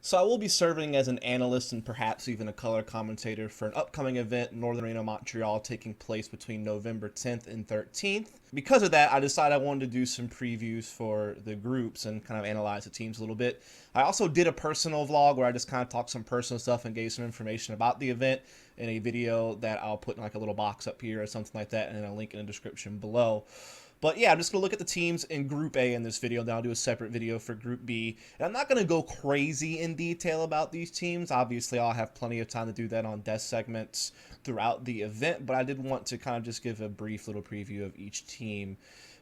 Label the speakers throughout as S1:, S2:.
S1: So I will be serving as an analyst and perhaps even a color commentator for an upcoming event, Northern Arena Montreal, taking place between November 10th and 13th. Because of that, I decided I wanted to do some previews for the groups and kind of analyze the teams a little bit. I also did a personal vlog where I just kind of talked some personal stuff and gave some information about the event in a video that I'll put in like a little box up here or something like that, and then a link in the description below. But yeah, I'm just going to look at the teams in Group A in this video. Then I'll do a separate video for Group B. And I'm not going to go crazy in detail about these teams. Obviously, I'll have plenty of time to do that on desk segments throughout the event. But I did want to kind of just give a brief little preview of each team.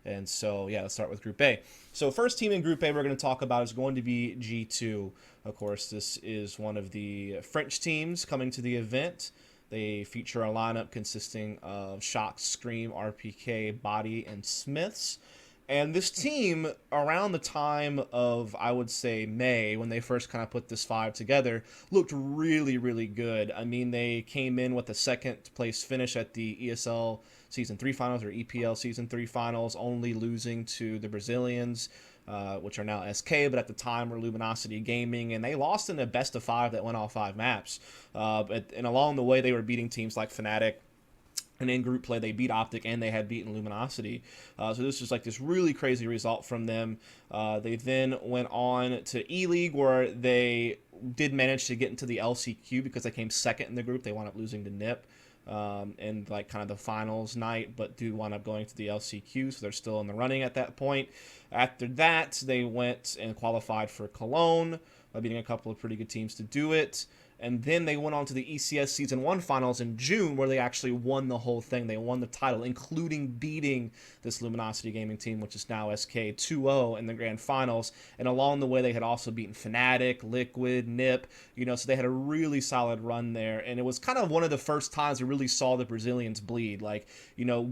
S1: And so, yeah, let's start with Group A. So first team in Group A we're going to talk about is going to be G2. Of course, this is one of the French teams coming to the event. They feature a lineup consisting of Shock, Scream, RPK, Body, and Smiths. And this team, around the time of, I would say, May, when they first kind of put this five together, looked really, really good. I mean, they came in with a second place finish at the ESL Season 3 Finals, or EPL Season 3 Finals, only losing to the Brazilians, which are now SK, but at the time were Luminosity Gaming, and they lost in a best of five that went all 5 maps. And along the way, they were beating teams like Fnatic. And in group play, they beat Optic and they had beaten Luminosity. So this was like this really crazy result from them. They then went on to E-League, where they did manage to get into the LCQ because they came second in the group. They wound up losing to NIP in like kind of the finals night, but do wind up going to the LCQ, so they're still in the running at that point. After that, they went and qualified for Cologne by beating a couple of pretty good teams to do it. And then they went on to the ECS Season 1 Finals in June, where they actually won the whole thing. They won the title, including beating this Luminosity Gaming team, which is now SK 2-0 in the Grand Finals. And along the way, they had also beaten Fnatic, Liquid, NIP, so they had a really solid run there. And it was kind of one of the first times we really saw the Brazilians bleed. Like,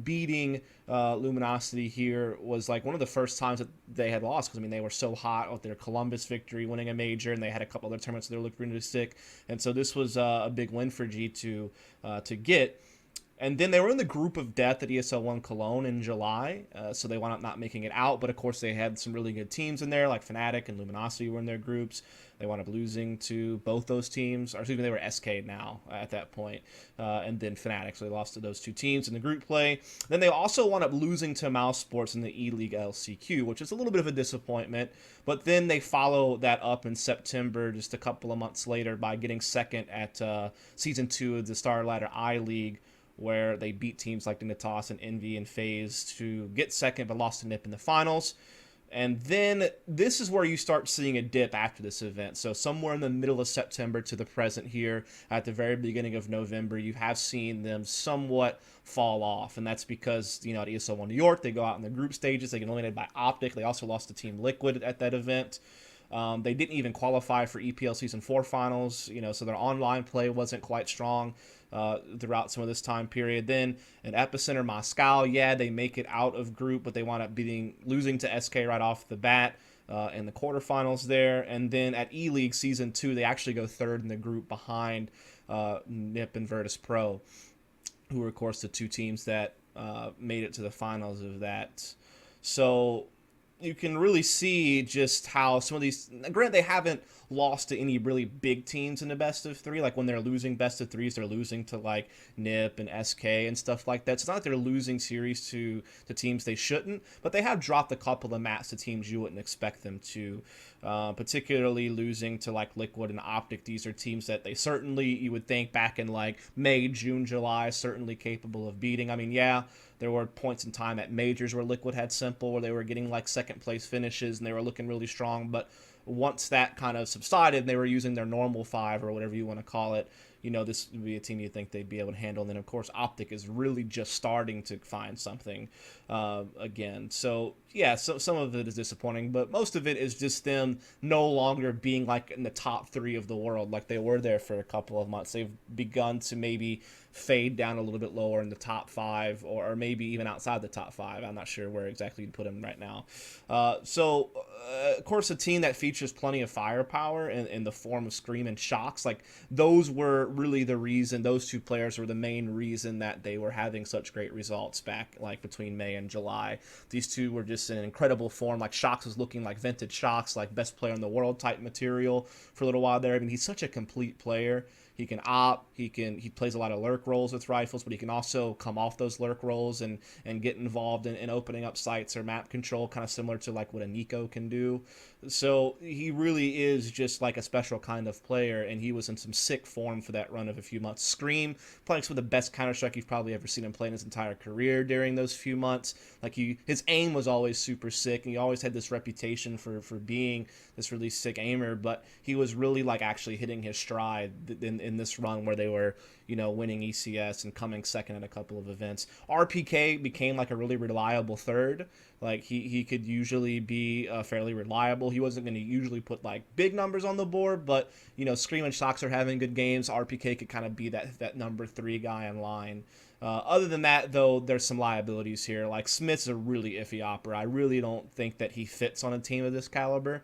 S1: beating Luminosity here was like one of the first times that they had lost, because, I mean, they were so hot with their Columbus victory, winning a major, and they had a couple other tournaments that they were looking really sick. And so this was a big win for G2 to get. And then they were in the group of death at ESL 1 Cologne in July, so they wound up not making it out. But, of course, they had some really good teams in there, like Fnatic and Luminosity were in their groups. They wound up losing to both those teams. Or, excuse me, they were SK now at that point. And then Fnatic, so they lost to those two teams in the group play. Then they also wound up losing to Mouse Sports in the E-League LCQ, which is a little bit of a disappointment. But then they follow that up in September, just a couple of months later, by getting second at Season 2 of the Star Ladder I-League, where they beat teams like Dignitas and Envy and FaZe to get second, but lost to NIP in the finals. And then this is where you start seeing a dip after this event. So somewhere in the middle of September to the present here, at the very beginning of November, you have seen them somewhat fall off. And that's because, at ESL 1 New York, they go out in the group stages. They get eliminated by Optic. They also lost to Team Liquid at that event. They didn't even qualify for EPL Season 4 finals, so their online play wasn't quite strong throughout some of this time period. Then in Epicenter Moscow, they make it out of group, but they wound up losing to SK right off the bat in the quarterfinals there. And then at E-League Season 2, they actually go third in the group behind NIP and Virtus Pro, who were, of course, the two teams that made it to the finals of that. So you can really see just how some of these, granted, they haven't lost to any really big teams in the best of three. Like when they're losing best of threes, they're losing to like NIP and SK and stuff like that. It's not like they're losing series to teams they shouldn't, but they have dropped a couple of maps to teams you wouldn't expect them to, particularly losing to like Liquid and Optic. These are teams that they certainly, you would think back in like May, June, July, certainly capable of beating. I mean, there were points in time at majors where Liquid had Simple, where they were getting like second place finishes and they were looking really strong. But once that kind of subsided and they were using their normal five or whatever you want to call it, this would be a team you think they'd be able to handle. And then, of course, Optic is really just starting to find something again. So, some of it is disappointing, but most of it is just them no longer being like in the top 3 of the world like they were there for a couple of months. They've begun to maybe fade down a little bit lower in the top 5 or maybe even outside the top 5. I'm not sure where exactly you'd put them right now. Of course, a team that features plenty of firepower in the form of Scream and Shocks, like those were really the reason. Those two players were the main reason that they were having such great results back like between May and July. These two were just in incredible form. Like Shocks was looking like vintage Shocks, like best player in the world type material for a little while there. I mean, he's such a complete player. He can op. He plays a lot of lurk rolls with rifles, but he can also come off those lurk rolls and get involved in opening up sites or map control, kind of similar to like what a Nico can do. So he really is just like a special kind of player, and he was in some sick form for that run of a few months. Scream playing some of the best Counter-Strike you've probably ever seen him play in his entire career during those few months. Like his aim was always super sick, and he always had this reputation for being this really sick aimer, but he was really like actually hitting his stride in this run where they were, you know, winning ECS and coming second in a couple of events. RPK became like a really reliable third. Like he could usually be fairly reliable. He wasn't going to usually put like big numbers on the board, but you know, Scream and Shocks are having good games. RPK could kind of be that number 3 guy in line. Other than that, though, there's some liabilities here. Like Smith's a really iffy opera. I really don't think that he fits on a team of this caliber.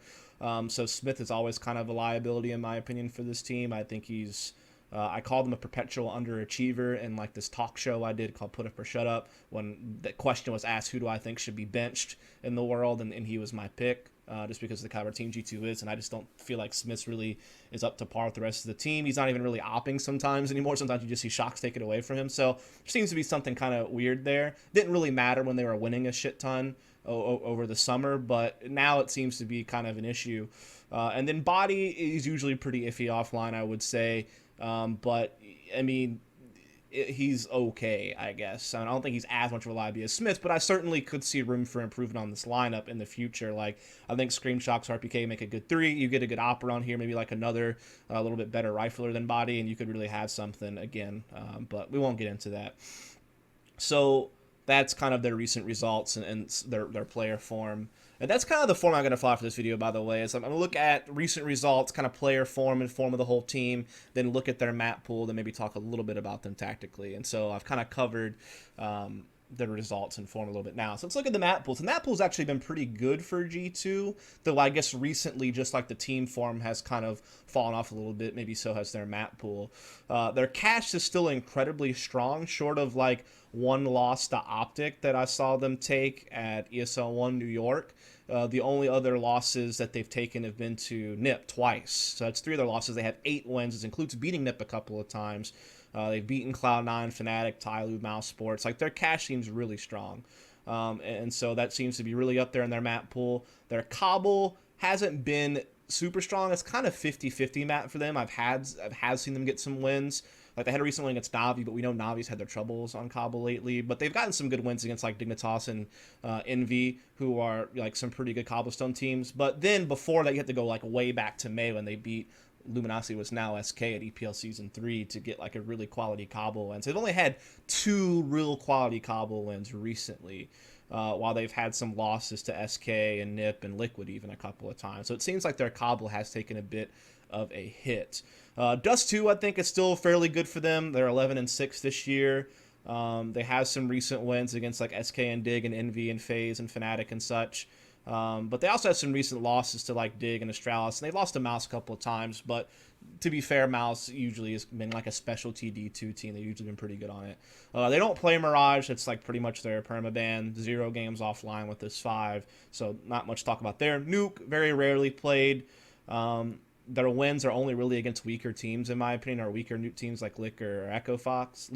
S1: So Smith is always kind of a liability in my opinion for this team. I think he's I called him a perpetual underachiever in like this talk show I did called Put Up or Shut Up, when the question was asked, who do I think should be benched in the world, and he was my pick, just because of the caliber team G2 is, and I just don't feel like Smith really is up to par with the rest of the team. He's not even really opping sometimes anymore. Sometimes you just see Shocks take it away from him, so there seems to be something kind of weird there. Didn't really matter when they were winning a shit ton over the summer, but now it seems to be kind of an issue. And then Body is usually pretty iffy offline, I would say. But I mean, he's okay, I guess. I don't think he's as much reliability as Smith, but I certainly could see room for improvement on this lineup in the future. Like, I think Scream, Shocks, RPK make a good 3. You get a good opera on here, maybe like another a little bit better rifler than Body, and you could really have something again. But we won't get into that. So that's kind of their recent results and their player form. And that's kind of the form I'm going to follow for this video, by the way. Is I'm going to look at recent results, kind of player form and form of the whole team, then look at their map pool, then maybe talk a little bit about them tactically. And so I've kind of covered the results and form a little bit now. So let's look at the map pools. The map pool's actually been pretty good for G2, though I guess recently, just like the team form has kind of fallen off a little bit, maybe so has their map pool. Their cash is still incredibly strong, short of like one loss to Optic that I saw them take at ESL 1 New York. The only other losses that they've taken have been to NIP twice. So that's 3 other losses. They have 8 wins. This includes beating NIP a couple of times. They've beaten Cloud9, Fnatic, Tyloo, Mouse Sports. Like, their cash seems really strong. And so that seems to be really up there in their map pool. Their Cobble hasn't been super strong. It's kind of 50-50 map for them. I've seen them get some wins. Like, they had a recent win against Navi, but we know Navi's had their troubles on Cobble lately. But they've gotten some good wins against, like, Dignitas and Envy, who are, like, some pretty good Cobblestone teams. But then, before that, you have to go, like, way back to May when they beat Luminosity, was now SK at EPL Season 3, to get, like, a really quality Cobble win. So they've only had 2 real quality Cobble wins recently, while they've had some losses to SK and NIP and Liquid even a couple of times. So it seems like their Cobble has taken a bit of a hit. Dust 2, I think, is still fairly good for them. They're 11-6 this year. They have some recent wins against like SK and Dig and Envy and FaZe and Fnatic and such. But they also have some recent losses to like Dig and Astralis. And they lost to Mouse a couple of times, but to be fair, Mouse usually has been like a specialty D2 team. They've usually been pretty good on it. They don't play Mirage. It's like pretty much their permaban. 0 games offline with this 5. So not much to talk about there. Nuke, very rarely played. Their wins are only really against weaker teams, in my opinion, or weaker Nuke teams like Liquid or Echo Fox.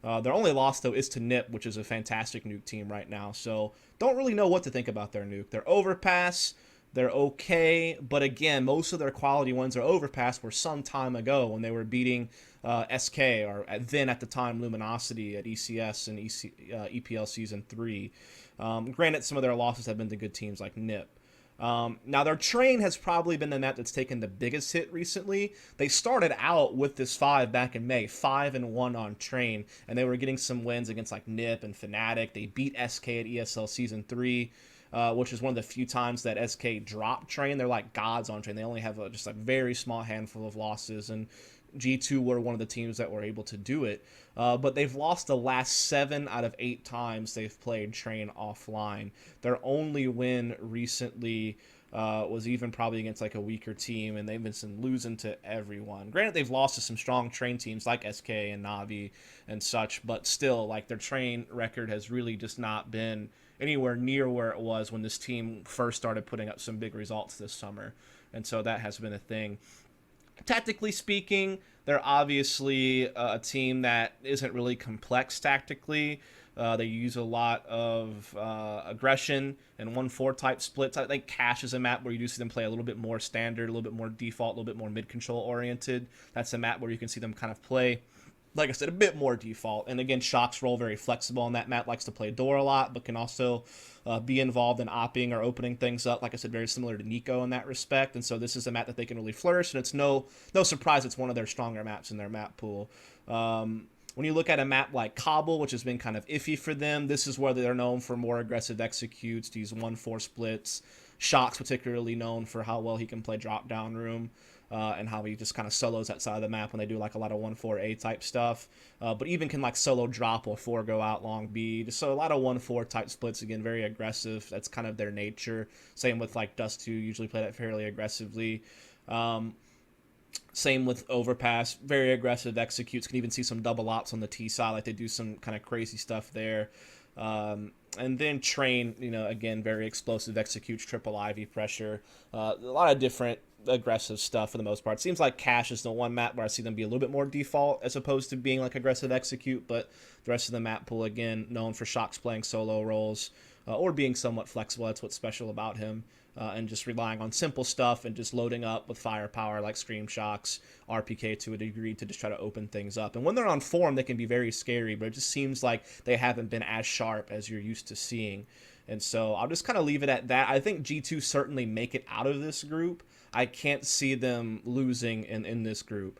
S1: Their only loss, though, is to NIP, which is a fantastic Nuke team right now. So don't really know what to think about their Nuke. Their Overpass, they're okay, but again, most of their quality wins or Overpass were some time ago when they were beating SK, or then at the time Luminosity at ECS and EPL Season 3. Granted, some of their losses have been to good teams like NIP. Now, their Train has probably been the map that's taken the biggest hit recently. They started out with this 5 back in May, 5-1 on Train, and they were getting some wins against like NIP and Fnatic. They beat SK at ESL Season 3, which is one of the few times that SK dropped Train. They're like gods on Train. They only have just a very small handful of losses, and G2 were one of the teams that were able to do it. But they've lost the last 7 out of 8 times they've played Train offline. Their only win recently was even probably against like a weaker team, and they've been losing to everyone. Granted, they've lost to some strong train teams like SK and Navi and such, but still, like their train record has really just not been anywhere near where it was when this team first started putting up some big results this summer. And so that has been a thing. Tactically speaking, they're obviously a team that isn't really complex tactically. They use a lot of aggression and 1-4 type splits. I think Cash is a map where you do see them play a little bit more standard, a little bit more default, a little bit more mid-control oriented. That's a map where you can see them kind of play, like I said, a bit more default. And again, Shock's role very flexible on that map, likes to play door a lot, but can also be involved in opping or opening things up. Like I said, very similar to Nico in that respect. And so this is a map that they can really flourish, and it's no surprise it's one of their stronger maps in their map pool. When you look at a map like Cobble, which has been kind of iffy for them, this is where they're known for more aggressive executes, these 1-4 splits. Shock's particularly known for how well he can play drop down room. And how he just kind of solos that side of the map when they do like a lot of 1-4A type stuff. But even can like solo drop or 4 go out long B. So a lot of 1-4 type splits, again, very aggressive. That's kind of their nature. Same with like Dust 2, usually play that fairly aggressively. Same with Overpass, very aggressive executes. Can even see some double ops on the T side, like they do some kind of crazy stuff there. And then Train, again, very explosive executes, triple Ivy pressure. A lot of different aggressive stuff for the most part. It seems like Cash is the one map where I see them be a little bit more default as opposed to being like aggressive execute, but the rest of the map pool, again, known for Shocks playing solo roles or being somewhat flexible. That's what's special about him. And just relying on simple stuff and just loading up with firepower like Scream Shocks, RPK to a degree to just try to open things up. And when they're on form, they can be very scary, but it just seems like they haven't been as sharp as you're used to seeing. And so I'll just kind of leave it at that. I think G2 certainly make it out of this group. I can't see them losing in this group.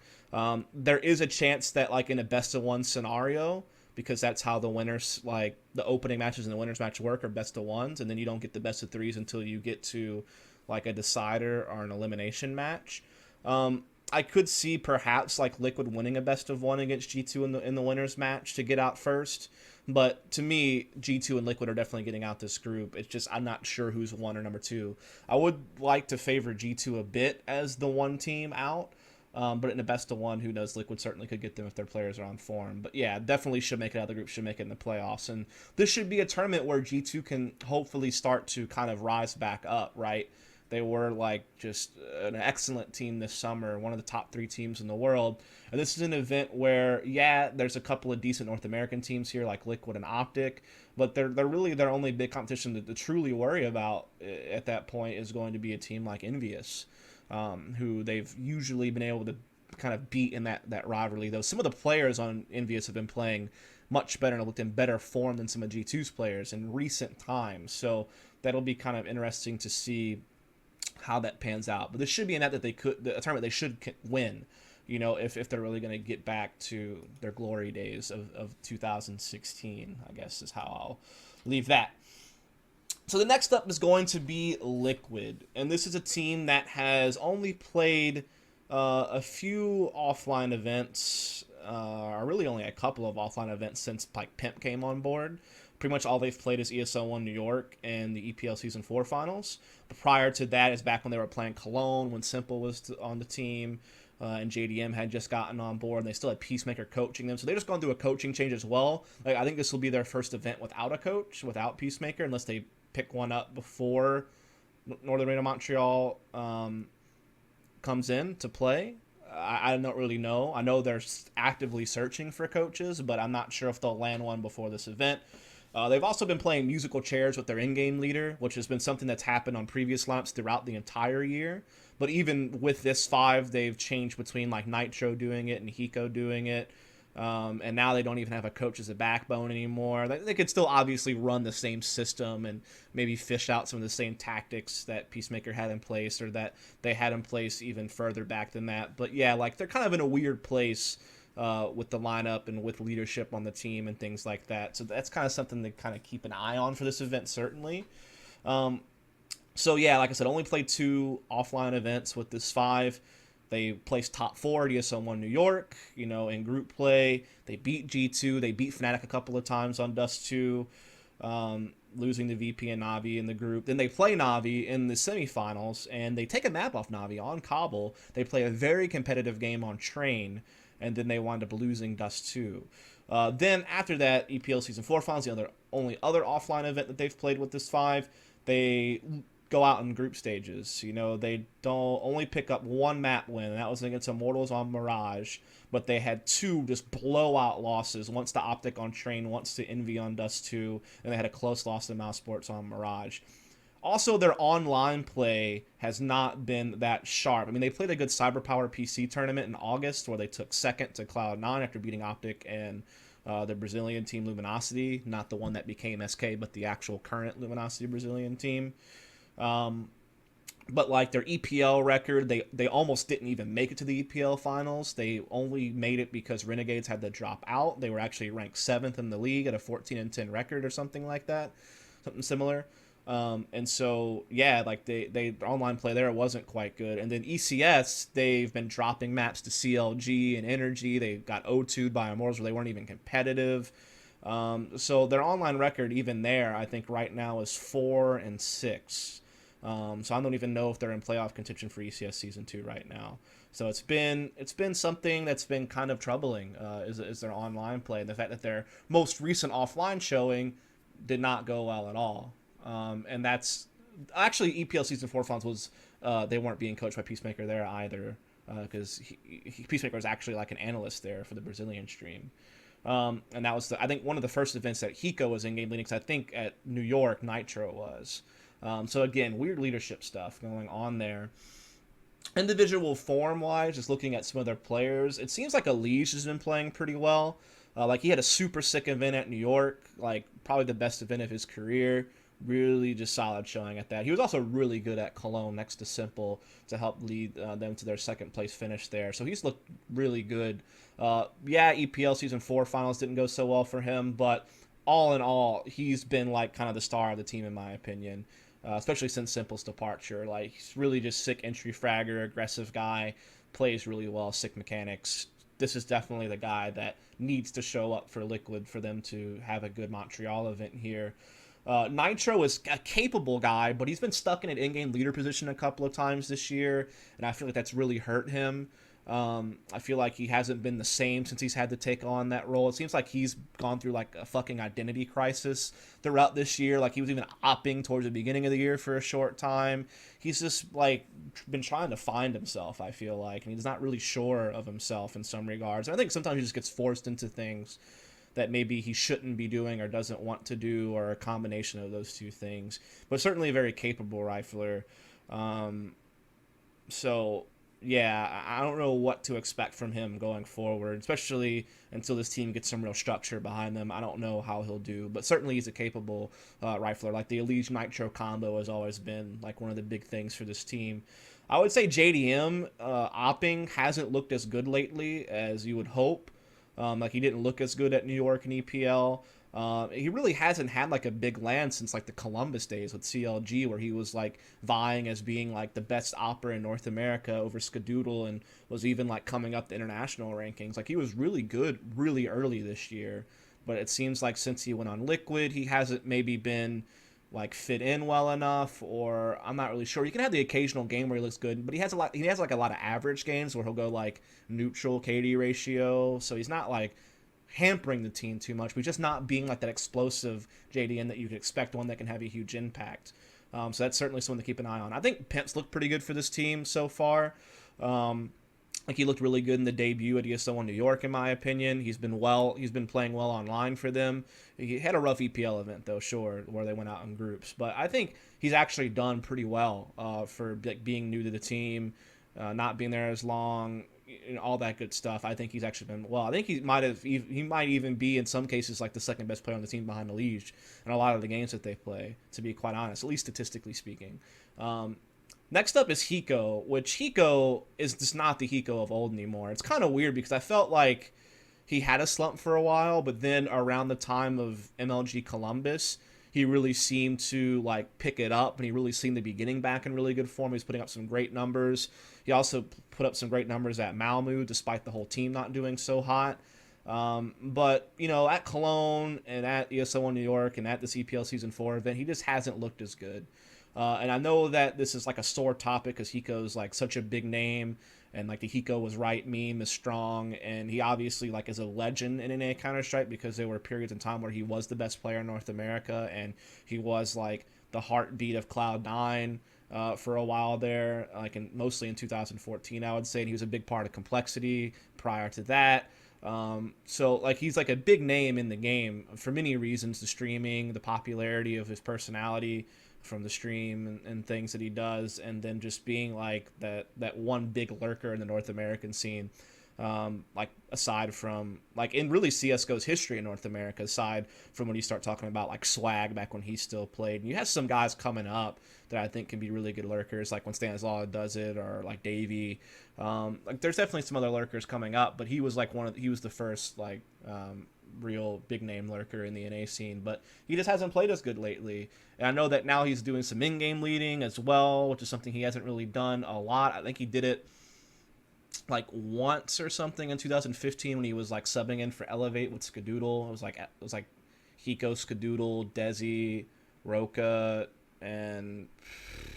S1: There is a chance that like in a best of one scenario, because that's how the winners, like the opening matches and the winners match work, are best of ones, and then you don't get the best of threes until you get to like a decider or an elimination match. I could see perhaps like Liquid winning a best of one against G2 in the winners match to get out first. But to me, G2 and Liquid are definitely getting out this group. It's just I'm not sure who's one or number two. I would like to favor G2 a bit as the one team out. But in a best of one, who knows? Liquid certainly could get them if their players are on form. But yeah, definitely should make it out of the group, should make it in the playoffs. And this should be a tournament where G2 can hopefully start to kind of rise back up, right? They were like just an excellent team this summer, one of the top 3 teams in the world. And this is an event where, yeah, there's a couple of decent North American teams here like Liquid and Optic, but they're really their only big competition to truly worry about at that point is going to be a team like Envious, who they've usually been able to kind of beat in that rivalry. Though some of the players on Envious have been playing much better and looked in better form than some of G2's players in recent times. So that'll be kind of interesting to see how that pans out. But this should be a tournament they should win, if they're really going to get back to their glory days of 2016, I guess is how I'll leave that. So the next up is going to be Liquid, and this is a team that has only played a few offline events, or really only a couple of offline events since like Pimp came on board. Pretty much all they've played is ESL1 New York and the EPL Season 4 finals. But prior to that is back when they were playing Cologne, when Simple was on the team, and JDM had just gotten on board, and they still had Peacemaker coaching them. So they're just going through a coaching change as well. Like I think this will be their first event without a coach, without Peacemaker, unless they pick one up before Northern Arena Montreal comes in to play. I don't really know. I know they're actively searching for coaches, but I'm not sure if they'll land one before this event. They've also been playing musical chairs with their in-game leader, which has been something that's happened on previous laps throughout the entire year. But even with this 5, they've changed between like Nitro doing it and Hiko doing it. And now they don't even have a coach as a backbone anymore. They could still obviously run the same system and maybe fish out some of the same tactics that Peacemaker had in place, or that they had in place even further back than that. But yeah, like they're kind of in a weird place with the lineup and with leadership on the team and things like that. So that's kind of something to kind of keep an eye on for this event, certainly. So yeah, like I said, only played 2 offline events with this 5. They placed top 4 at ESL1 New York, in group play. They beat G2. They beat Fnatic a couple of times on Dust 2. losing to VP and Navi in the group. Then they play Navi in the semifinals, and they take a map off Navi on Cobble. They play a very competitive game on Train, and then they wind up losing Dust 2. Then after that, EPL Season 4 finals, the only other offline event that they've played with this 5, they go out in group stages. They don't only pick up one map win, and that was against Immortals on Mirage, but they had 2 just blowout losses, once to Optic on Train, once to Envy on Dust 2, and they had a close loss to Mouse Sports on Mirage. Also, their online play has not been that sharp. I mean, they played a good Cyberpower PC tournament in August where they took second to Cloud9 after beating Optic and the Brazilian team Luminosity, not the one that became SK, but the actual current Luminosity Brazilian team. But like their EPL record, they almost didn't even make it to the EPL finals. They only made it because Renegades had to drop out. They were actually ranked 7th in the league at a 14-10 record or something like that, something similar. And so, yeah, like their online play there wasn't quite good. And then ECS, they've been dropping maps to CLG and Energy. They got O2'd by Immortals where they weren't even competitive. So their online record, even there, I think right now is 4-6. So I don't even know if they're in playoff contention for ECS Season 2 right now. So it's been something that's been kind of troubling, is their online play. And the fact that their most recent offline showing did not go well at all. And that's actually EPL Season 4 funds was they weren't being coached by Peacemaker there either, because Peacemaker was actually like an analyst there for the Brazilian stream. And that was I think one of the first events that Hiko was in game leading, because I think at New York Nitro was. So again, weird leadership stuff going on there. Individual form-wise, just looking at some of their players, it seems like Elige has been playing pretty well. Like he had a super sick event at New York, like probably the best event of his career. Really just solid showing at that. He was also really good at Cologne next to Simple to help lead them to their second place finish there. So he's looked really good. EPL Season 4 finals didn't go so well for him, but all in all, he's been like kind of the star of the team in my opinion. Especially since Simple's departure. Like, he's really just sick entry fragger, aggressive guy, plays really well, sick mechanics. This is definitely the guy that needs to show up for Liquid for them to have a good Montreal event here. Nitro is a capable guy, but he's been stuck in an in-game leader position a couple of times this year, and I feel like that's really hurt him. I feel like he hasn't been the same since he's had to take on that role. It seems like he's gone through like a fucking identity crisis throughout this year. Like he was even opping towards the beginning of the year for a short time. He's just like been trying to find himself, I feel like, and he's not really sure of himself in some regards. And I think sometimes he just gets forced into things that maybe he shouldn't be doing or doesn't want to do, or a combination of those two things. But certainly a very capable rifler. So yeah, I don't know what to expect from him going forward, especially until this team gets some real structure behind them. I don't know how he'll do, but certainly he's a capable rifler. Like the Elige Nitro combo has always been like one of the big things for this team. I would say JDM opping hasn't looked as good lately as you would hope. Like he didn't look as good at New York and EPL. He really hasn't had like a big land since like the Columbus days with CLG, where he was like vying as being like the best opera in North America over Skadoodle, and was even like coming up the international rankings. Like he was really good really early this year, but it seems like since he went on Liquid, he hasn't maybe been like fit in well enough, or I'm not really sure. You can have the occasional game where he looks good, but he has like a lot of average games where he'll go like neutral KD ratio, so he's not like hampering the team too much, but just not being like that explosive JDM that you could expect, one that can have a huge impact. So that's certainly someone to keep an eye on. I think Pence looked pretty good for this team so far. Like he looked really good in the debut at ESO in New York, in my opinion. He's been playing well online for them. He had a rough EPL event though, sure, where they went out in groups, but I think he's actually done pretty well for like being new to the team, not being there as long, and all that good stuff. I think he's actually been well. I think he might even be in some cases like the second best player on the team behind Elige in a lot of the games that they play, to be quite honest, at least statistically speaking. Next up is Hiko, which Hiko is just not the Hiko of old anymore. It's kind of weird because I felt like he had a slump for a while, but then around the time of MLG Columbus, he really seemed to like pick it up, and he really seemed to be getting back in really good form. He was putting up some great numbers. He also put up some great numbers at Malmö, despite the whole team not doing so hot. But, you know, at Cologne and at ESL1 New York and at this EPL Season 4 event, he just hasn't looked as good. And I know that this is like a sore topic because Hiko's like such a big name, and like the Hiko was right meme is strong, and he obviously like is a legend in NA Counter-Strike because there were periods in time where he was the best player in North America, and he was like the heartbeat of Cloud9 for a while there, like mostly in 2014, I would say, and he was a big part of Complexity prior to that. So like he's like a big name in the game for many reasons: the streaming, the popularity of his personality from the stream and things that he does, and then just being like that one big lurker in the North American scene. Like aside from like in really CS:GO's history in North America, aside from when you start talking about like Swag back when he still played, and you have some guys coming up that I think can be really good lurkers, like when Stanislaw does it, or like Davey. Like there's definitely some other lurkers coming up, but he was like he was the first like real big name lurker in the NA scene, but he just hasn't played as good lately. And I know that now he's doing some in-game leading as well, which is something he hasn't really done a lot. I think he did it like once or something in 2015 when he was like subbing in for Elevate with Skadoodle. It was like Hiko, Skadoodle, Desi, Roka, and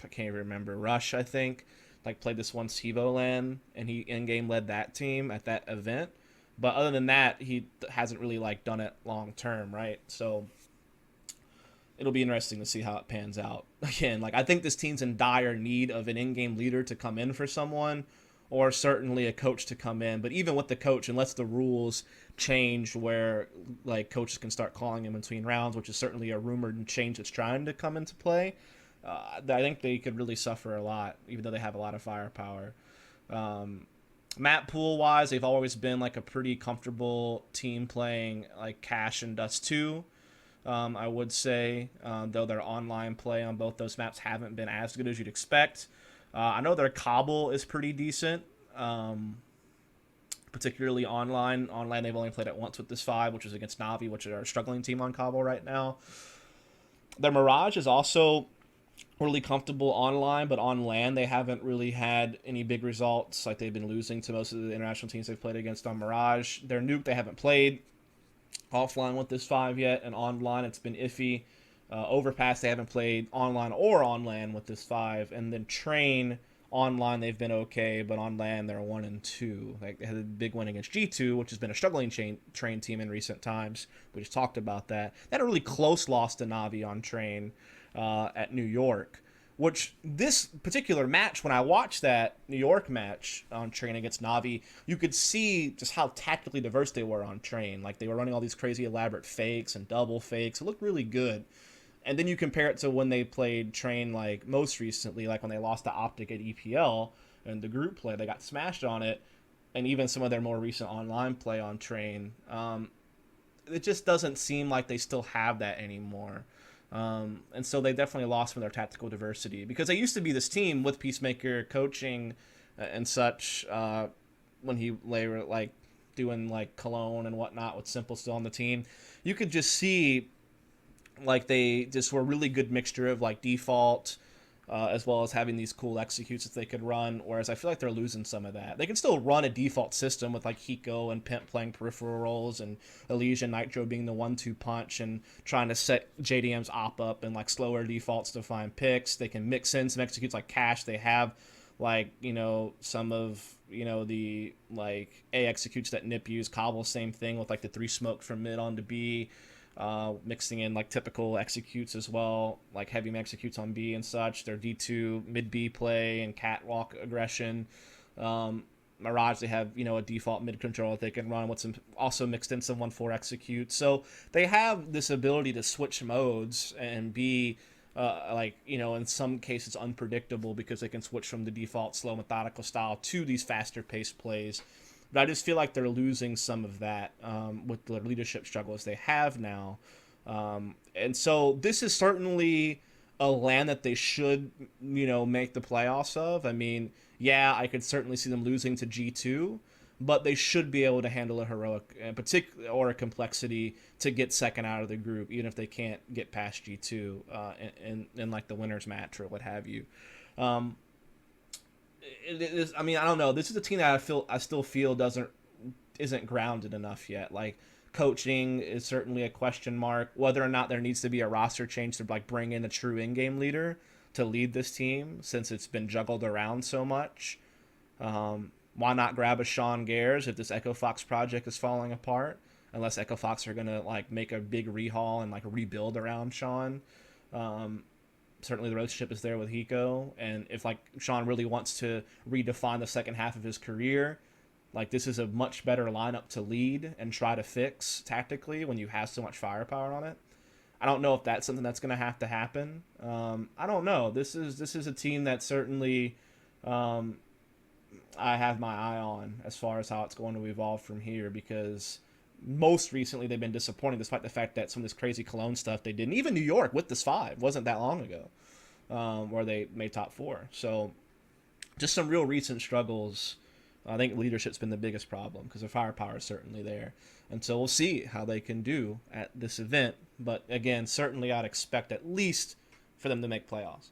S1: I can't even remember, Rush, I think. Like played this one Sivo LAN, and he in-game led that team at that event. But other than that, he hasn't really like done it long term, right? So it'll be interesting to see how it pans out. Again, like I think this team's in dire need of an in-game leader to come in for someone, or certainly a coach to come in. But even with the coach, unless the rules change where like coaches can start calling in between rounds, which is certainly a rumored change that's trying to come into play, I think they could really suffer a lot, even though they have a lot of firepower. Map pool wise, they've always been like a pretty comfortable team playing like Cash and Dust 2. I would say, though their online play on both those maps haven't been as good as you'd expect. I know their Cobble is pretty decent, particularly online. Online, they've only played it once with this 5, which is against Navi, which are a struggling team on Cobble right now. Their Mirage is also really comfortable online, but on LAN they haven't really had any big results. Like they've been losing to most of the international teams they've played against on Mirage. Their Nuke they haven't played offline with this 5 yet, and online it's been iffy. Overpass they haven't played online or on LAN with this 5, and then Train online they've been okay, but on LAN they're 1-2. Like they had a big win against G2, which has been a struggling Train team in recent times. We just talked about that. They had a really close loss to Navi on Train at New York, which this particular match, when I watched that New York match on Train against Navi, you could see just how tactically diverse they were on Train. Like they were running all these crazy elaborate fakes and double fakes. It looked really good. And then you compare it to when they played Train like most recently, like when they lost to Optic at EPL and the group play, they got smashed on it, and even some of their more recent online play on Train. It just doesn't seem like they still have that anymore. And so they definitely lost from their tactical diversity, because they used to be this team with Peacemaker coaching and such when they were like doing like Cologne and whatnot with Simple still on the team. You could just see like they just were a really good mixture of like default as well as having these cool executes that they could run, whereas I feel like they're losing some of that. They can still run a default system with like Hiko and Pimp playing peripheral roles and Elysian Nitro being the 1-2 punch and trying to set JDM's op up and like slower defaults to find picks. They can mix in some executes like Cash. They have like, you know, some of, you know, the like A executes that Nip use. Cobble, same thing with like the 3 smoke from mid on to B. Mixing in like typical executes as well, like heavy executes on B and such. Their D2 mid B play and catwalk aggression. Mirage, they have, you know, a default mid control that they can run with some also mixed in some 1-4 execute. So they have this ability to switch modes and be like, you know, in some cases unpredictable, because they can switch from the default slow methodical style to these faster paced plays. But I just feel like they're losing some of that with the leadership struggles they have now. And so this is certainly a LAN that they should, you know, make the playoffs of. I mean, yeah, I could certainly see them losing to G2, but they should be able to handle a heroic or a complexity to get second out of the group, even if they can't get past G2 in like the winners match or what have you. It is, I mean, I don't know. This is a team that I still feel doesn't isn't grounded enough yet. Like, coaching is certainly a question mark. Whether or not there needs to be a roster change to like bring in a true in-game leader to lead this team, since it's been juggled around so much. Why not grab a Sean Gares if this Echo Fox project is falling apart? Unless Echo Fox are gonna like make a big rehaul and like rebuild around Sean. Certainly the relationship is there with Hiko, and if like Sean really wants to redefine the second half of his career, like this is a much better lineup to lead and try to fix tactically when you have so much firepower on it. I don't know if that's something that's going to happen. I don't know. This is a team that certainly I have my eye on as far as how it's going to evolve from here, because most recently they've been disappointing despite the fact that some of this crazy Cologne stuff they did. And even New York with this 5 wasn't that long ago where they made top 4. So just some real recent struggles. I think leadership's been the biggest problem because the firepower is certainly there. And so we'll see how they can do at this event. But again, certainly I'd expect at least for them to make playoffs.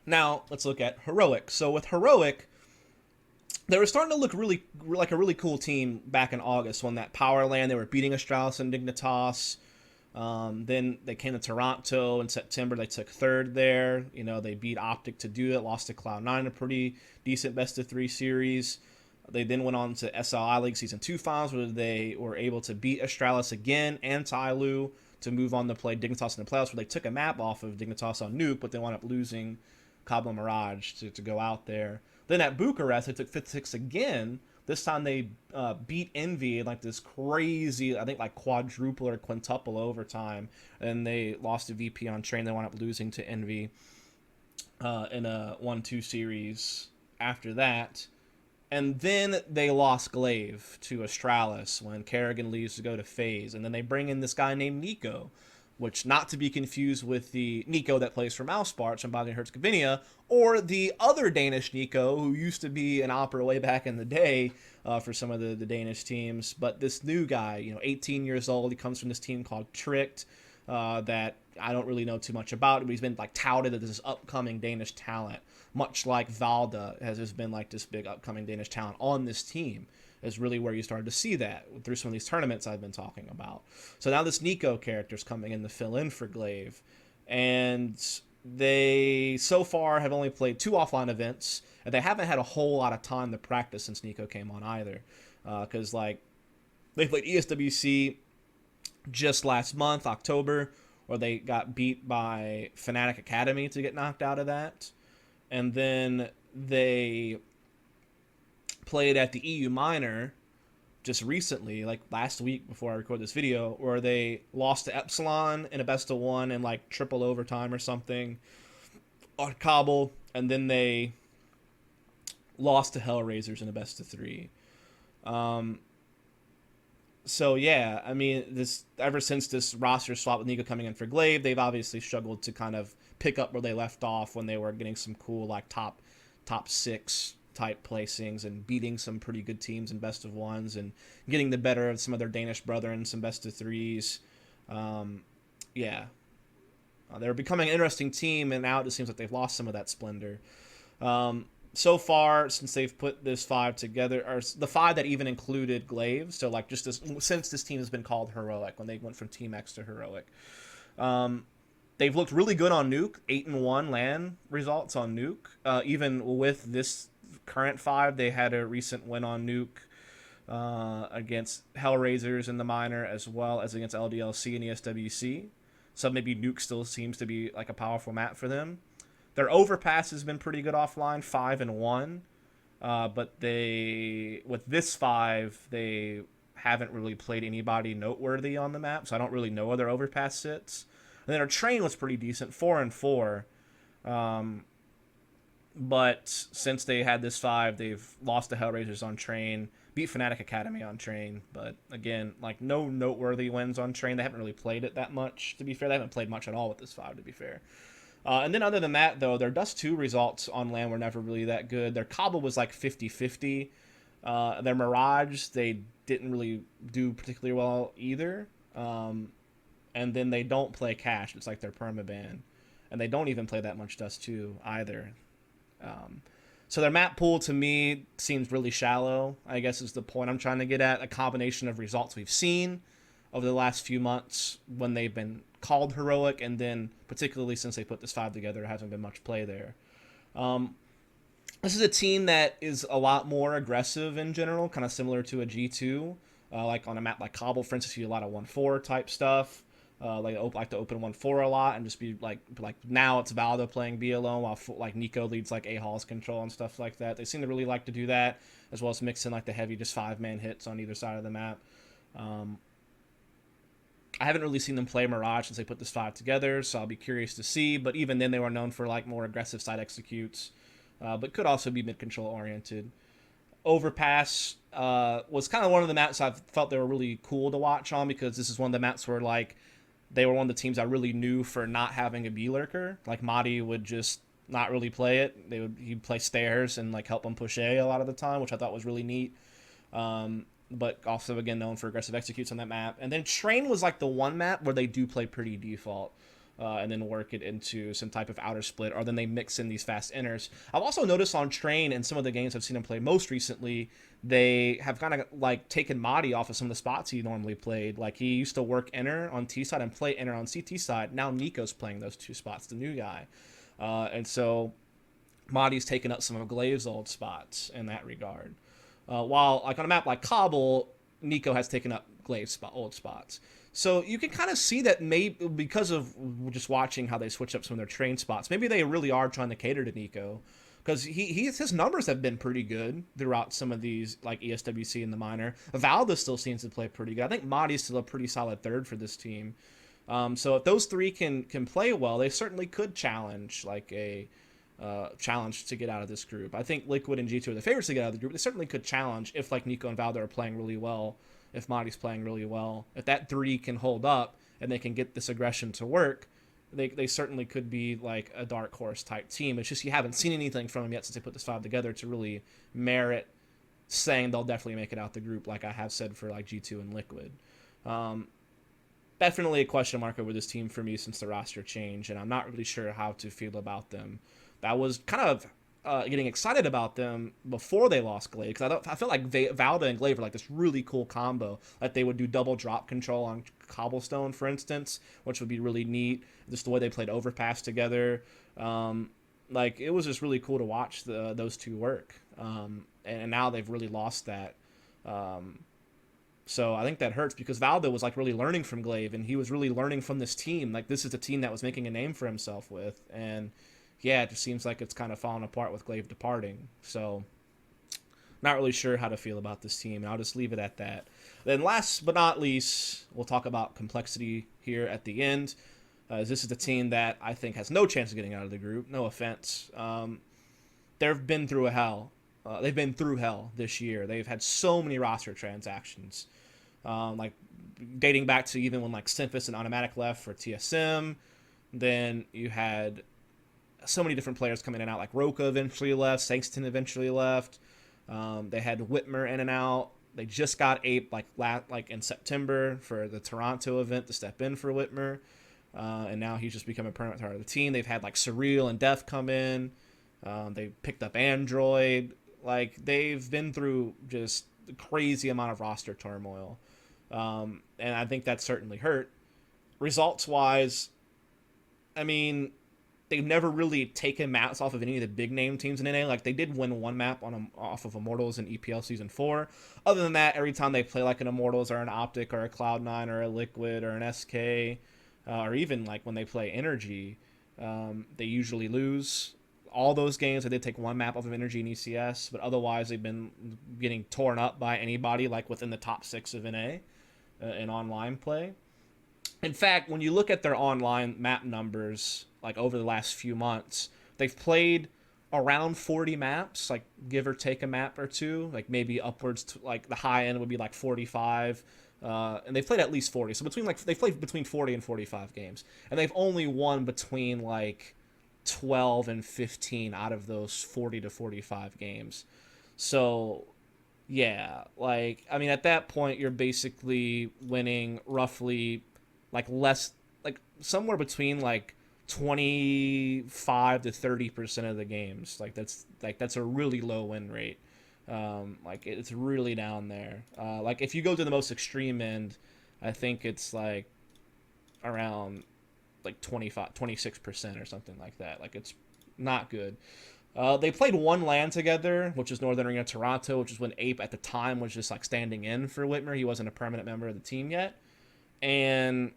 S1: Now, let's look at Heroic. So with Heroic, they were starting to look really like a really cool team back in August when that Power Land, they were beating Astralis and Dignitas. Then they came to Toronto in September. They took 3rd there. You know, they beat Optic to do it, lost to Cloud9 in a pretty decent best-of-3 series. They then went on to SLI League Season 2 finals where they were able to beat Astralis again and Tyloo to move on to play Dignitas in the playoffs, where they took a map off of Dignitas on Nuke, but they wound up losing Cabo Mirage to go out there. Then at Bucharest, they took 5th-6 again. This time they beat Envy in like this crazy, I think like quadruple or quintuple overtime. And they lost to VP on Train. They wound up losing to Envy in a 1-2 series after that. And then they lost Glaive to Astralis when Kerrigan leaves to go to FaZe. And then they bring in this guy named Nico, which not to be confused with the Nico that plays for Mousepart from Bosnia-Herzegovina, or the other Danish Nico who used to be an opera way back in the day for some of the Danish teams. But this new guy, 18 years old, he comes from this team called Tricked that I don't really know too much about, but he's been like touted as this upcoming Danish talent, much like Valda has been like this big upcoming Danish talent on this team. Is really where you started to see that through some of these tournaments I've been talking about. So now this Nico character's coming in to fill in for Glaive. And they, so far, have only played 2 offline events, and they haven't had a whole lot of time to practice since Nico came on either. Because, they played ESWC just last month, October, where they got beat by Fnatic Academy to get knocked out of that. And then they played at the EU Minor just recently, like last week before I record this video, where they lost to Epsilon in a best-of-1 in like triple overtime or something on Kabul, and then they lost to Hellraisers in a best-of-3. So yeah, I mean, this ever since this roster swap with Nico coming in for Glaive, they've obviously struggled to kind of pick up where they left off when they were getting some cool like top 6 type placings and beating some pretty good teams in best-of-1s and getting the better of some of their Danish brethren in some best-of-3s. They're becoming an interesting team, and now it just seems like they've lost some of that splendor. So far, since they've put this 5 together, or the 5 that even included Glaive, so like just this, since this team has been called Heroic, when they went from Team X to Heroic, they've looked really good on Nuke, 8-1 LAN results on Nuke. Even with this current 5, they had a recent win on Nuke against Hellraisers in the minor, as well as against LDLC and ESWC. So maybe Nuke still seems to be like a powerful map for them. Their overpass has been pretty good offline, 5-1. But with this 5, they haven't really played anybody noteworthy on the map, so I don't really know where their overpass sits. And then our train was pretty decent, 4-4. But since they had this 5, they've lost to Hellraisers on Train, beat Fnatic Academy on Train. But again, like no noteworthy wins on Train. They haven't really played it that much, to be fair. They haven't played much at all with this 5, to be fair. And then other than that, though, their Dust 2 results on LAN were never really that good. Their Cobble was like 50-50. Their Mirage, they didn't really do particularly well either. And then they don't play Cash. It's like their permaban. And they don't even play that much Dust 2 either. So their map pool to me seems really shallow, I guess is the point I'm trying to get at. A combination of results we've seen over the last few months when they've been called heroic, and then particularly since they put this five together, there hasn't been much play there. This is a team that is a lot more aggressive in general, kind of similar to a G2. Like on a map like Cobble, for instance, you see a lot of 1-4 type stuff. Like to open 1-4 a lot and just be like now it's Valdo playing B alone while like Nico leads like A Hall's control and stuff like that. They seem to really like to do that, as well as mix in like the heavy just 5-man hits on either side of the map. I haven't really seen them play Mirage since they put this five together, so I'll be curious to see. But even then, they were known for like more aggressive side executes, but could also be mid control oriented. Overpass was kind of one of the maps I felt they were really cool to watch on, because this is one of the maps where like they were one of the teams I really knew for not having a B lurker. Like Madi would just not really play it. He'd play stairs and like help them push A lot of the time, which I thought was really neat. But also again known for aggressive executes on that map. And then Train was like the one map where they do play pretty default. And then work it into some type of outer split, or then they mix in these fast inners. I've also noticed on Train in some of the games I've seen him play most recently, they have kind of like taken Madi off of some of the spots he normally played. Like he used to work inner on T side and play inner on CT side. Now Nico's playing those two spots, the new guy. And so Madi's taken up some of Glaive's old spots in that regard. While like on a map like Cobble, Nico has taken up Glaive's old spots. So you can kind of see that maybe because of just watching how they switch up some of their train spots, maybe they really are trying to cater to Nico, because his numbers have been pretty good throughout some of these like ESWC in the minor. Valda still seems to play pretty good. I think Madi's still a pretty solid third for this team. So if those three can play well, they certainly could challenge like a challenge to get out of this group. I think Liquid and G2 are the favorites to get out of the group. They certainly could challenge if like Nico and Valda are playing really well. If Madi's playing really well, if that three can hold up and they can get this aggression to work, they certainly could be like a dark horse type team. It's just you haven't seen anything from them yet since they put this five together to really merit saying they'll definitely make it out the group, like I have said for like G2 and Liquid. Definitely a question mark over this team for me since the roster change, and I'm not really sure how to feel about them. That was kind of getting excited about them before they lost Glaive, because I felt like Valda and Glaive were like this really cool combo. Like they would do double drop control on Cobblestone, for instance, which would be really neat. Just the way they played Overpass together. Like it was just really cool to watch those two work. And now they've really lost that. So I think that hurts, because Valda was like really learning from Glaive, and he was really learning from this team. Like this is a team that was making a name for himself with, and yeah, it just seems like it's kind of fallen apart with Glaive departing. So not really sure how to feel about this team, and I'll just leave it at that. Then last but not least, we'll talk about complexity here at the end. This is the team that I think has no chance of getting out of the group. No offense. They've been through hell. They've been through hell this year. They've had so many roster transactions, like dating back to even when like Simphus and Automatic left for TSM. Then you had so many different players coming in and out, like Roka eventually left, Sangston eventually left. They had Whitmer in and out. They just got Ape like in September for the Toronto event to step in for Whitmer, and now he's just become a permanent part of the team. They've had like Surreal and Def come in. They picked up Android. Like they've been through just a crazy amount of roster turmoil, and I think that certainly hurt. Results wise, I mean, they've never really taken maps off of any of the big name teams in NA. Like they did win one map off of Immortals in EPL Season 4. Other than that, every time they play like an Immortals or an Optic or a Cloud9 or a Liquid or an SK, or even like when they play Energy, they usually lose. All those games, they did take one map off of Energy and ECS, but otherwise they've been getting torn up by anybody like within the top 6 of NA in online play. In fact, when you look at their online map numbers, like over the last few months, they've played around 40 maps, like give or take a map or two, like maybe upwards to like the high end would be like 45. And they've played at least 40. So they've played between 40 and 45 games. And they've only won between like 12 and 15 out of those 40 to 45 games. So yeah, like, I mean, at that point, you're basically winning roughly like less, like somewhere between like 25 to 30% of the games. That's a really low win rate. Like it's really down there. Like if you go to the most extreme end, I think it's like around like 25, 26% or something like that. Like it's not good. They played one LAN together, which is Northern Arena Toronto, which is when Ape at the time was just like standing in for Whitmer. He wasn't a permanent member of the team yet. And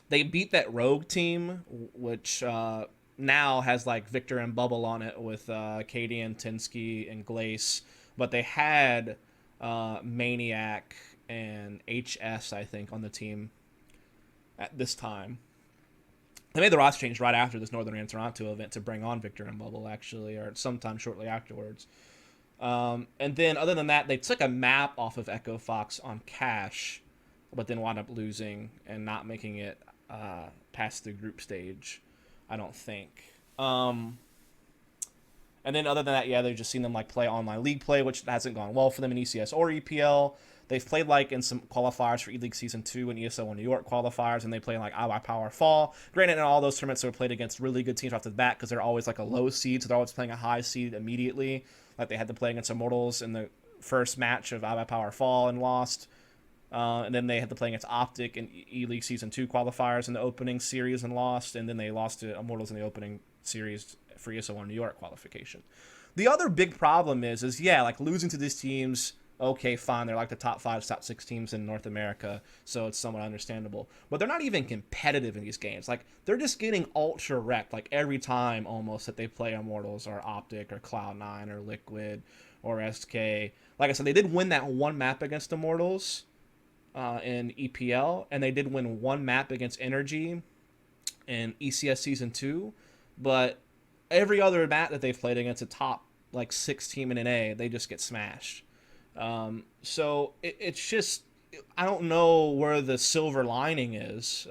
S1: they beat that Rogue team, which now has like Victor and Bubble on it with Katie and Tinsky and Glace. But they had Maniac and HS, I think, on the team at this time. They made the roster change right after this Northern Arena Toronto event to bring on Victor and Bubble, actually, or sometime shortly afterwards. And then, other than that, they took a map off of Echo Fox on Cash, but then wound up losing and not making it past the group stage, I don't think. And then, other than that, yeah, they've just seen them like play online league play, which hasn't gone well for them in ECS or EPL. They've played like in some qualifiers for E-League Season 2 and ESO New York qualifiers, and they play like IY Power Fall. Granted, in all those tournaments, they were played against really good teams off the bat because they're always like a low seed, so they're always playing a high seed immediately. Like they had to play against Immortals in the first match of IY Power Fall and lost. And then they had to play against Optic in E-League Season 2 qualifiers in the opening series and lost. And then they lost to Immortals in the opening series for ESO New York qualification. The other big problem is yeah, like losing to these teams, okay, fine. They're like the top 5, top 6 teams in North America, so it's somewhat understandable. But they're not even competitive in these games. Like, they're just getting ultra wrecked, like, every time almost that they play Immortals or Optic or Cloud9 or Liquid or SK. Like I said, they did win that one map against Immortals in EPL, and they did win one map against Energy in ECS Season 2, but every other map that they've played against a top, like, 6 team in NA, they just get smashed. So it's just, I don't know where the silver lining is.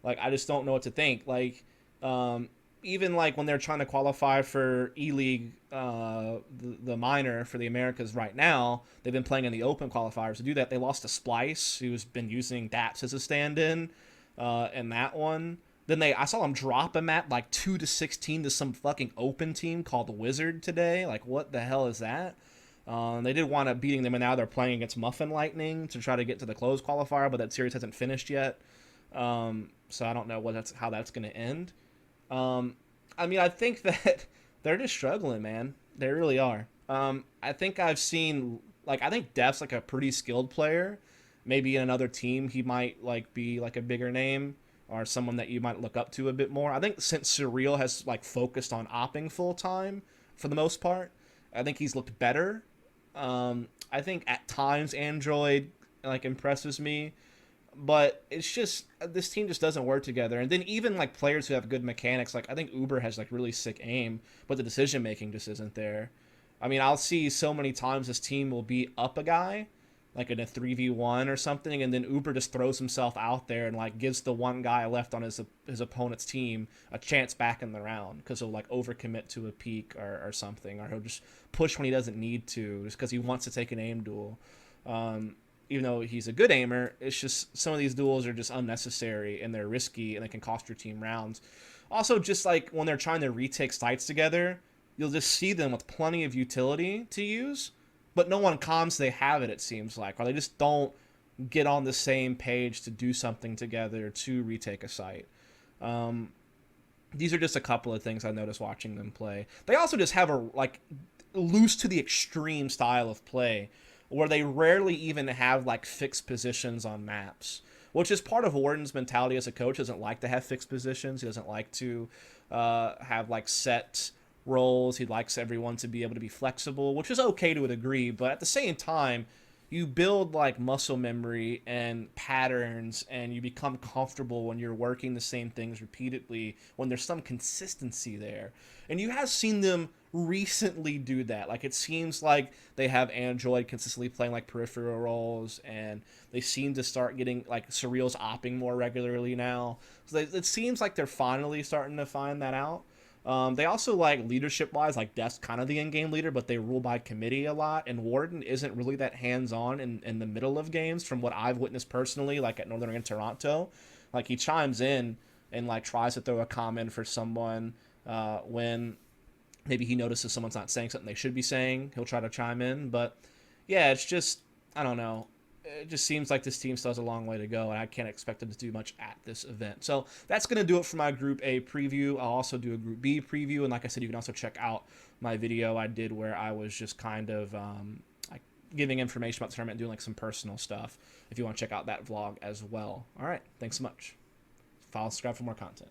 S1: Like, I just don't know what to think. Like, even like when they're trying to qualify for E-League, the minor for the Americas right now, they've been playing in the open qualifiers. To do that, they lost to Splice, who's been using DAPS as a stand-in, in that one. Then I saw them drop a map like 2-16 to some fucking open team called the Wizard today. Like, what the hell is that? They did wind up beating them, and now they're playing against Muffin Lightning to try to get to the closed qualifier, but that series hasn't finished yet. So I don't know how that's going to end. I mean, I think that they're just struggling, man. They really are. I think I've seen, like, I think Def's like a pretty skilled player. Maybe in another team he might like be like a bigger name or someone that you might look up to a bit more. I think since Surreal has like focused on opping full time for the most part, I think he's looked better. I think at times Android like impresses me, but it's just this team just doesn't work together. And then even like players who have good mechanics, like I think Uber has like really sick aim, but the decision making just isn't there. I mean, I'll see so many times this team will beat up a guy like in a 3v1 or something, and then Uber just throws himself out there and like gives the one guy left on his opponent's team a chance back in the round because he'll like overcommit to a peak or something, or he'll just push when he doesn't need to just because he wants to take an aim duel. Even though he's a good aimer, it's just some of these duels are just unnecessary and they're risky and they can cost your team rounds. Also, just like when they're trying to retake sites together, you'll just see them with plenty of utility to use, but no one comms they have it seems like, or they just don't get on the same page to do something together to retake a site. These are just a couple of things I noticed watching them play. They also just have a like loose to the extreme style of play where they rarely even have like fixed positions on maps, which is part of Warden's mentality as a coach. He doesn't like to have fixed positions. He doesn't like to have like set roles. He likes everyone to be able to be flexible, which is okay to a degree, but at the same time, you build like muscle memory and patterns, and you become comfortable when you're working the same things repeatedly, when there's some consistency there. And you have seen them recently do that. Like, it seems like they have Android consistently playing like peripheral roles, and they seem to start getting like Surreal's opping more regularly now. So it seems like they're finally starting to find that out. They also, like, leadership-wise, like, Def's kind of the in-game leader, but they rule by committee a lot, and Warden isn't really that hands-on in the middle of games from what I've witnessed personally, like, at Northern Arena Toronto. Like, he chimes in, and like tries to throw a comment for someone when maybe he notices someone's not saying something they should be saying. He'll try to chime in, but yeah, it's just, I don't know. It just seems like this team still has a long way to go, and I can't expect them to do much at this event. So that's going to do it for my Group A preview. I'll also do a Group B preview, and like I said, you can also check out my video I did where I was just kind of like giving information about the tournament, doing like some personal stuff, if you want to check out that vlog as well. All right, thanks so much. Follow, subscribe for more content.